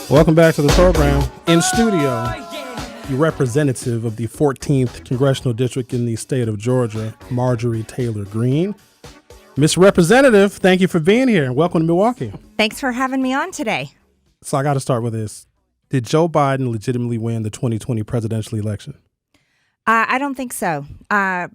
Welcome back to the program. In studio, the representative of the 14th Congressional District in the state of Georgia, Marjorie Taylor Greene. Miss Representative, thank you for being here. Welcome to Milwaukee. Thanks for having me on today. So I got to start with this. Did Joe Biden legitimately win the 2020 presidential election? I don't think so.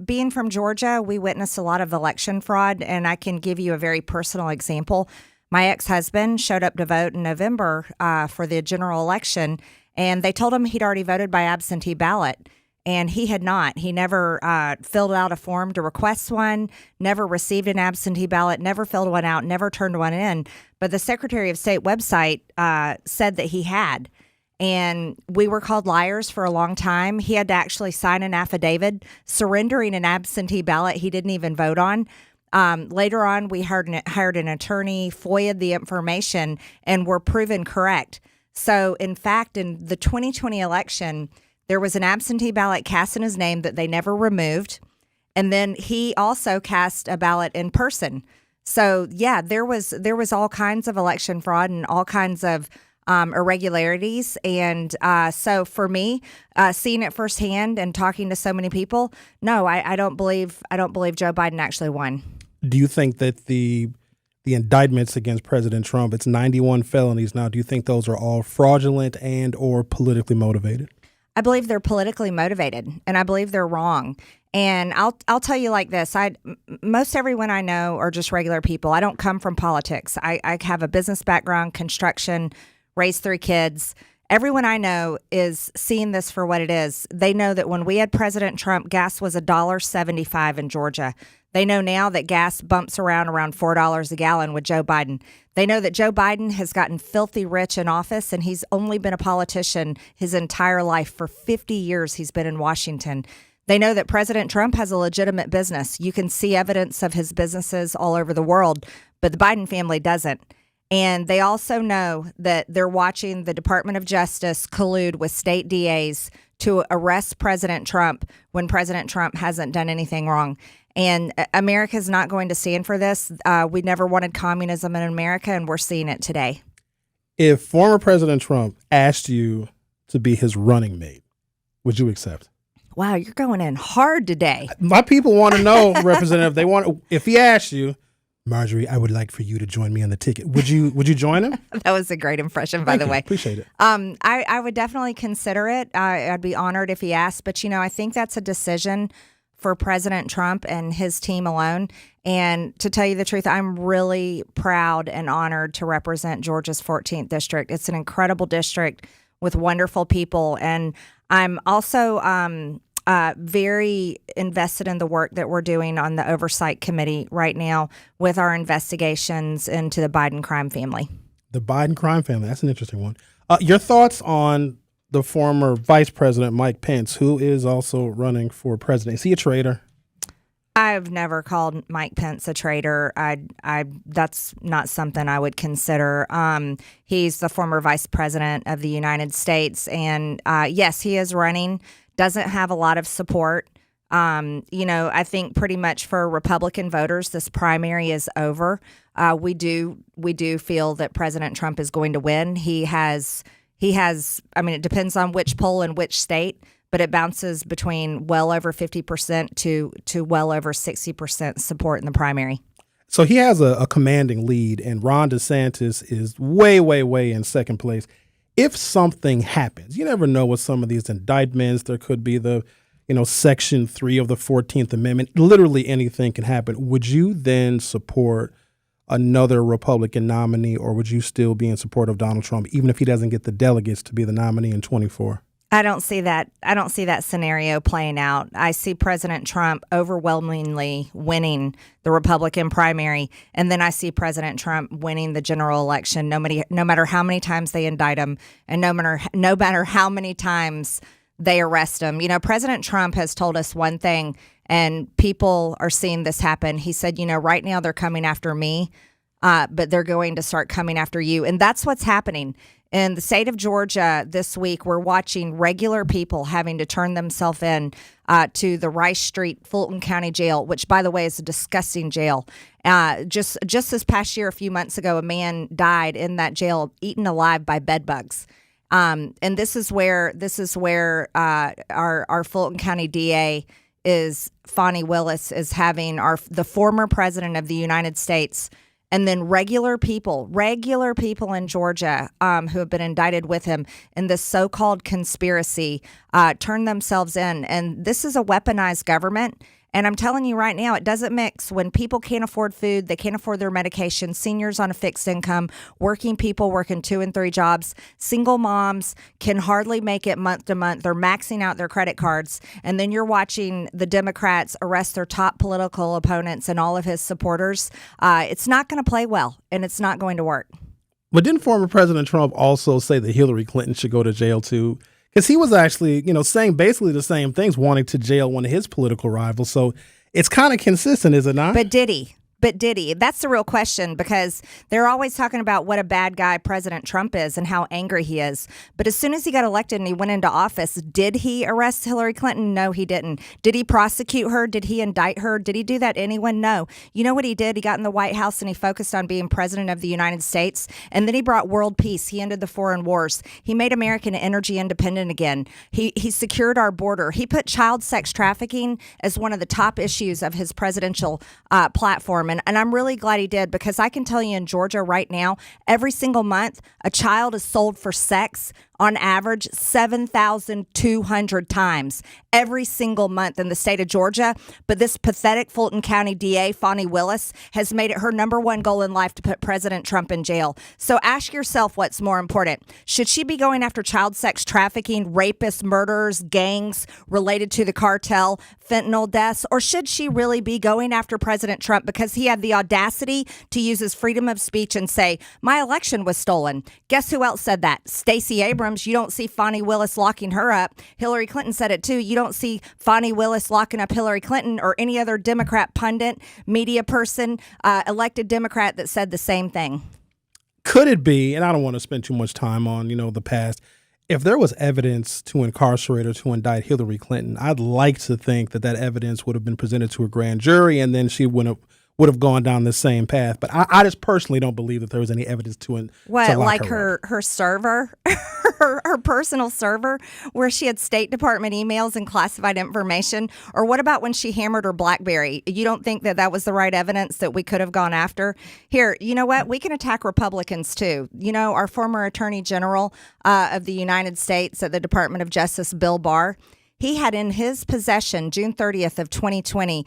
Being from Georgia, we witnessed a lot of election fraud, and I can give you a very personal example. My ex-husband showed up to vote in November for the general election, and they told him he'd already voted by absentee ballot, and he had not. He never filled out a form to request one, never received an absentee ballot, never filled one out, never turned one in. But the Secretary of State website said that he had. And we were called liars for a long time. He had to actually sign an affidavit surrendering an absentee ballot he didn't even vote on. Later on, we hired an attorney, FOIA'd the information, and were proven correct. So, in fact, in the 2020 election, there was an absentee ballot cast in his name that they never removed. And then he also cast a ballot in person. So, yeah, there was all kinds of election fraud and all kinds of irregularities. And so for me, seeing it firsthand and talking to so many people, no, I don't believe Joe Biden actually won. Do you think that the indictments against President Trump, it's 91 felonies now, do you think those are all fraudulent and or politically motivated? I believe they're politically motivated, and I believe they're wrong. And I'll tell you like this: most everyone I know are just regular people. I don't come from politics. I have a business background, construction, raised 3 kids. Everyone I know is seeing this for what it is. They know that when we had President Trump, gas was $1.75 in Georgia. They know now that gas bumps around $4 a gallon with Joe Biden. They know that Joe Biden has gotten filthy rich in office, and he's only been a politician his entire life. For 50 years, he's been in Washington. They know that President Trump has a legitimate business. You can see evidence of his businesses all over the world, but the Biden family doesn't. And they also know that they're watching the Department of Justice collude with state DAs to arrest President Trump when President Trump hasn't done anything wrong. And America's not going to stand for this. We never wanted communism in America, and we're seeing it today. If former President Trump asked you to be his running mate, would you accept? Wow, you're going in hard today. My people want to know, Representative. They want, if he asked you, Marjorie, I would like for you to join me on the ticket. Would you join him? That was a great impression, by the way. Appreciate it. I would definitely consider it. I'd be honored if he asked. But, I think that's a decision for President Trump and his team alone. And to tell you the truth, I'm really proud and honored to represent Georgia's 14th district. It's an incredible district with wonderful people. And I'm also very invested in the work that we're doing on the Oversight Committee right now with our investigations into the Biden crime family. The Biden crime family, that's an interesting one. Your thoughts on the former Vice President, Mike Pence, who is also running for president. Is he a traitor? I've never called Mike Pence a traitor. That's not something I would consider. He's the former Vice President of the United States. And yes, he is running. Doesn't have a lot of support. I think pretty much for Republican voters, this primary is over. We do feel that President Trump is going to win. He has, it depends on which poll and which state, but it bounces between well over 50% to well over 60% support in the primary. So he has a commanding lead, and Ron DeSantis is way, way, way in second place. If something happens, you never know with some of these indictments. There could be the, Section 3 of the 14th Amendment. Literally anything can happen. Would you then support another Republican nominee, or would you still be in support of Donald Trump, even if he doesn't get the delegates to be the nominee in 24? I don't see that scenario playing out. I see President Trump overwhelmingly winning the Republican primary, and then I see President Trump winning the general election, no matter how many times they indict him, and no matter how many times they arrest him. President Trump has told us one thing, and people are seeing this happen. He said, right now they're coming after me. but they're going to start coming after you. And that's what's happening. In the state of Georgia this week, we're watching regular people having to turn themselves in to the Rice Street Fulton County Jail, which, by the way, is a disgusting jail. Just this past year, a few months ago, a man died in that jail, eaten alive by bed bugs. And this is where our Fulton County DA is Fani Willis is having the former president of the United States. And then regular people in Georgia who have been indicted with him in this so-called conspiracy turn themselves in. And this is a weaponized government. And I'm telling you right now, it doesn't mix. When people can't afford food, they can't afford their medication, seniors on a fixed income, working people working 2 and 3 jobs, single moms can hardly make it month to month. They're maxing out their credit cards. And then you're watching the Democrats arrest their top political opponents and all of his supporters. It's not going to play well, and it's not going to work. But didn't former President Trump also say that Hillary Clinton should go to jail too? Because he was actually, saying basically the same things, wanting to jail one of his political rivals. So it's kind of consistent, is it not? But did he? That's the real question, because they're always talking about what a bad guy President Trump is and how angry he is. But as soon as he got elected and he went into office, did he arrest Hillary Clinton? No, he didn't. Did he prosecute her? Did he indict her? Did he do that to anyone? No. You know what he did? He got in the White House and he focused on being president of the United States. And then he brought world peace. He ended the foreign wars. He made American energy independent again. He secured our border. He put child sex trafficking as one of the top issues of his presidential platform. And I'm really glad he did, because I can tell you in Georgia right now, every single month, a child is sold for sex on average 7,200 times every single month in the state of Georgia. But this pathetic Fulton County DA, Fani Willis, has made it her number one goal in life to put President Trump in jail. So ask yourself what's more important. Should she be going after child sex trafficking, rapists, murderers, gangs related to the cartel, fentanyl deaths, or should she really be going after President Trump because he had the audacity to use his freedom of speech and say, my election was stolen? Guess who else said that? Stacey Abrams. You don't see Fani Willis locking her up. Hillary Clinton said it too. You don't see Fani Willis locking up Hillary Clinton or any other Democrat pundit, media person, elected Democrat that said the same thing. Could it be, and I don't want to spend too much time on, the past, if there was evidence to incarcerate or to indict Hillary Clinton, I'd like to think that evidence would have been presented to a grand jury and then she would have gone down the same path. But I just personally don't believe that there was any evidence to like her server, her personal server, where she had State Department emails and classified information? Or what about when she hammered her BlackBerry? You don't think that was the right evidence that we could have gone after? Here, you know what? We can attack Republicans too. Our former Attorney General of the United States at the Department of Justice, Bill Barr, he had in his possession, June 30th of 2020,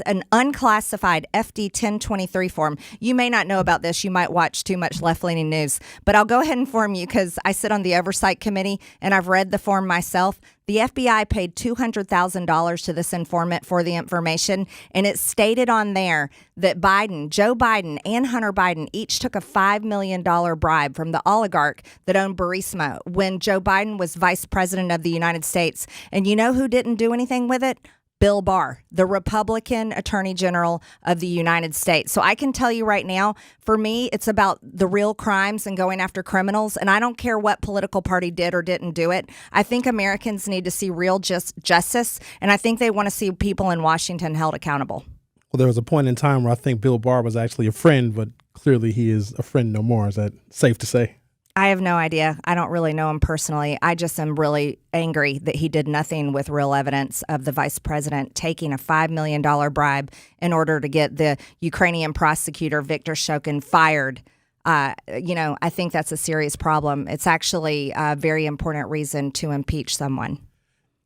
an unclassified FD 1023 form. You may not know about this. You might watch too much left-leaning news. But I'll go ahead and inform you, because I sit on the Oversight Committee and I've read the form myself. The FBI paid $200,000 to this informant for the information, and it stated on there that Joe Biden, and Hunter Biden each took a $5 million bribe from the oligarch that owned Burisma when Joe Biden was vice president of the United States. And you know who didn't do anything with it? Bill Barr, the Republican Attorney General of the United States. So I can tell you right now, for me, it's about the real crimes and going after criminals. And I don't care what political party did or didn't do it. I think Americans need to see real justice. And I think they want to see people in Washington held accountable. Well, there was a point in time where I think Bill Barr was actually a friend, but clearly he is a friend no more. Is that safe to say? I have no idea. I don't really know him personally. I just am really angry that he did nothing with real evidence of the vice president taking a $5 million bribe in order to get the Ukrainian prosecutor, Viktor Shokin, fired. I think that's a serious problem. It's actually a very important reason to impeach someone.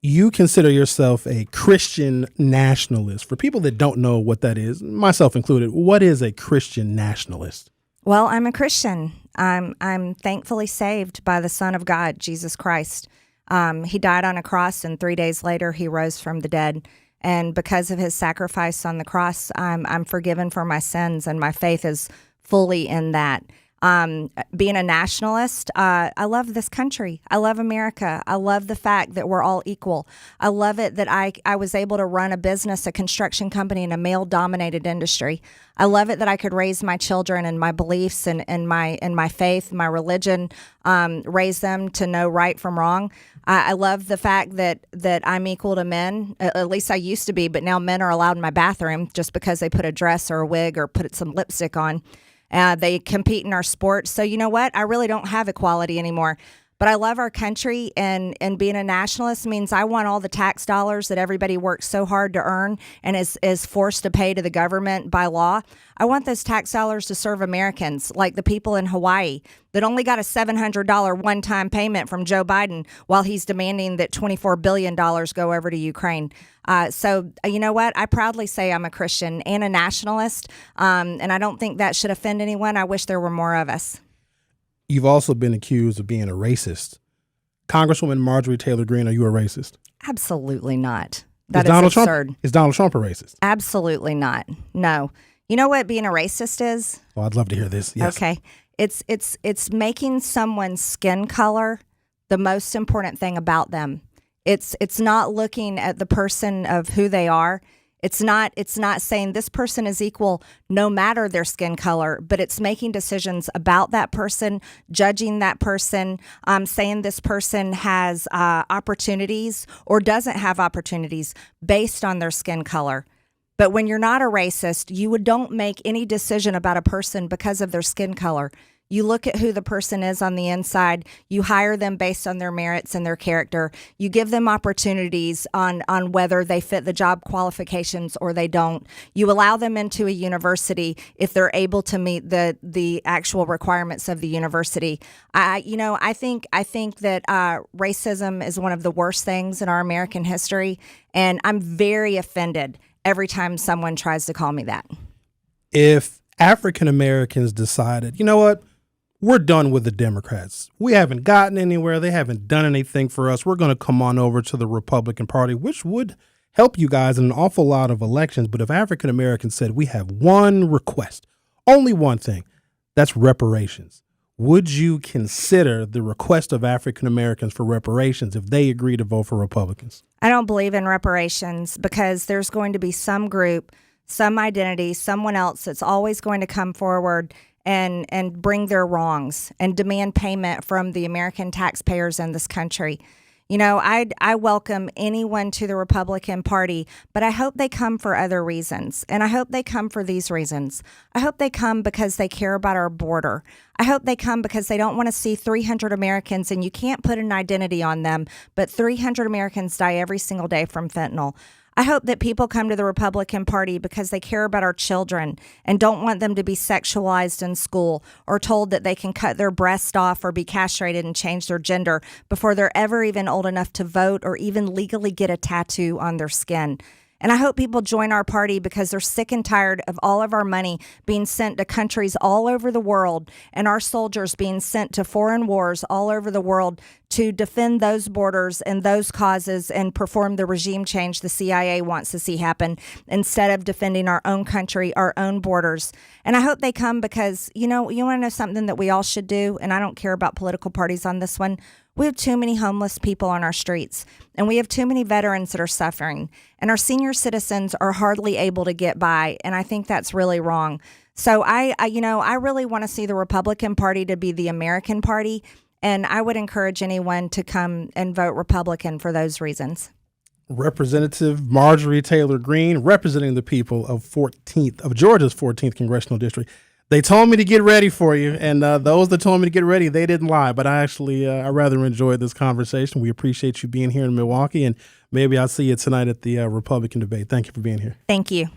You consider yourself a Christian nationalist. For people that don't know what that is, myself included, what is a Christian nationalist? Well, I'm a Christian. I'm thankfully saved by the Son of God, Jesus Christ. He died on a cross, and 3 days later he rose from the dead. And because of his sacrifice on the cross, I'm forgiven for my sins, and my faith is fully in that. Being a nationalist, I love this country. I love America. I love the fact that we're all equal. I love it that I was able to run a business, a construction company in a male-dominated industry. I love it that I could raise my children and my beliefs and my faith, my religion, raise them to know right from wrong. I love the fact that I'm equal to men. At least I used to be, but now men are allowed in my bathroom just because they put a dress or a wig or put some lipstick on. They compete in our sports. So you know what? I really don't have equality anymore. But I love our country, and being a nationalist means I want all the tax dollars that everybody works so hard to earn and is forced to pay to the government by law. I want those tax dollars to serve Americans, like the people in Hawaii that only got a $700 one-time payment from Joe Biden while he's demanding that $24 billion go over to Ukraine. So you know what? I proudly say I'm a Christian and a nationalist, and I don't think that should offend anyone. I wish there were more of us. You've also been accused of being a racist. Congresswoman Marjorie Taylor Greene, are you a racist? Absolutely not. That is absurd. Is Donald Trump a racist? Absolutely not. No. You know what being a racist is? Oh, I'd love to hear this. Yes. Okay. It's making someone's skin color the most important thing about them. It's not looking at the person of who they are. It's not saying this person is equal no matter their skin color, but it's making decisions about that person, judging that person, saying this person has opportunities or doesn't have opportunities based on their skin color. But when you're not a racist, you don't make any decision about a person because of their skin color. You look at who the person is on the inside. You hire them based on their merits and their character. You give them opportunities on whether they fit the job qualifications or they don't. You allow them into a university if they're able to meet the actual requirements of the university. I think that racism is one of the worst things in our American history, and I'm very offended every time someone tries to call me that. If African Americans decided, you know what? We're done with the Democrats. We haven't gotten anywhere. They haven't done anything for us. We're going to come on over to the Republican Party, which would help you guys in an awful lot of elections. But if African Americans said we have one request, only one thing, that's reparations, would you consider the request of African Americans for reparations if they agree to vote for Republicans? I don't believe in reparations because there's going to be some group, some identity, someone else that's always going to come forward and bring their wrongs and demand payment from the American taxpayers in this country. You know, I welcome anyone to the Republican Party, but I hope they come for other reasons. And I hope they come for these reasons. I hope they come because they care about our border. I hope they come because they don't want to see 300 Americans, and you can't put an identity on them, but 300 Americans die every single day from fentanyl. I hope that people come to the Republican Party because they care about our children and don't want them to be sexualized in school or told that they can cut their breast off or be castrated and change their gender before they're ever even old enough to vote or even legally get a tattoo on their skin. And I hope people join our party because they're sick and tired of all of our money being sent to countries all over the world and our soldiers being sent to foreign wars all over the world to defend those borders and those causes and perform the regime change the CIA wants to see happen instead of defending our own country, our own borders. And I hope they come because, you want to know something that we all should do, and I don't care about political parties on this one. We have too many homeless people on our streets, and we have too many veterans that are suffering, and our senior citizens are hardly able to get by, and I think that's really wrong. So I really want to see the Republican Party to be the American Party, and I would encourage anyone to come and vote Republican for those reasons. Representative Marjorie Taylor Greene, representing the people of Georgia's 14th Congressional District. They told me to get ready for you, and those that told me to get ready, they didn't lie. But I rather enjoyed this conversation. We appreciate you being here in Milwaukee, and maybe I'll see you tonight at the Republican debate. Thank you for being here. Thank you.